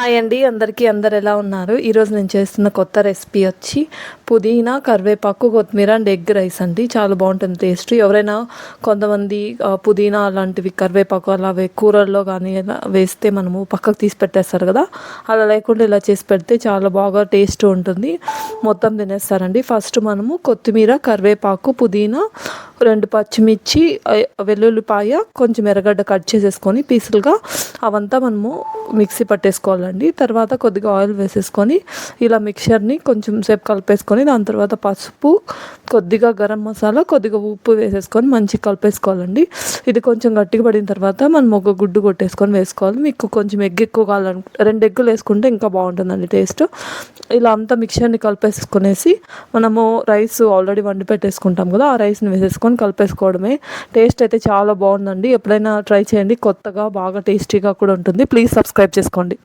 Hi అండి అందరికీ అందరు ఎలా ఉన్నారు? ఈరోజు నేను చేస్తున్న కొత్త రెసిపీ వచ్చి పుదీనా కరివేపాకు కొత్తిమీర అండ్ ఎగ్ రైస్ అండి. చాలా బాగుంటుంది టేస్ట్. ఎవరైనా కొంతమంది పుదీనా అలాంటివి కరివేపాకు అలా కూరల్లో కానీ ఇలా వేస్తే మనము పక్కకు తీసి పెట్టేస్తారు కదా, అలా లేకుండా ఇలా చేసి పెడితే చాలా బాగా టేస్ట్ ఉంటుంది. మొత్తం తినేస్తారండి. ఫస్ట్ మనము కొత్తిమీర కరివేపాకు పుదీనా 2 పచ్చిమిర్చి వెల్లుల్లిపాయ కొంచెం ఎర్రగడ్డ కట్ చేసేసుకొని పీసులుగా అవంతా మనము మిక్సీ పట్టేసుకోవాలండి. తర్వాత కొద్దిగా ఆయిల్ వేసేసుకొని ఇలా మిక్చర్ని కొంచెం సేపు కలిపేసుకొని దాని తర్వాత పసుపు, కొద్దిగా గరం మసాలా, కొద్దిగా ఉప్పు వేసేసుకొని మంచిగా కలిపేసుకోవాలండి. ఇది కొంచెం గట్టిగా పడిన తర్వాత మనం ఒక గుడ్డు కొట్టేసుకొని వేసుకోవాలి. మీకు కొంచెం ఎగ్ ఎక్కువ కావాలనుకుంటే 2 ఎగ్గులు వేసుకుంటే ఇంకా బాగుంటుందండి టేస్ట్. ఇలా అంతా మిక్చర్ని కలిపేసుకునేసి మనము రైస్ ఆల్రెడీ వండి పెట్టేసుకుంటాం కదా, ఆ రైస్ని వేసేసుకొని కలిపేసుకోవడమే. టేస్ట్ అయితే చాలా బాగుందండి. ఎప్పుడైనా ట్రై చేయండి. కొత్తగా బాగా టేస్టీగా కూడా ఉంటుంది. ప్లీజ్ సబ్స్క్రైబ్ చేసుకోండి.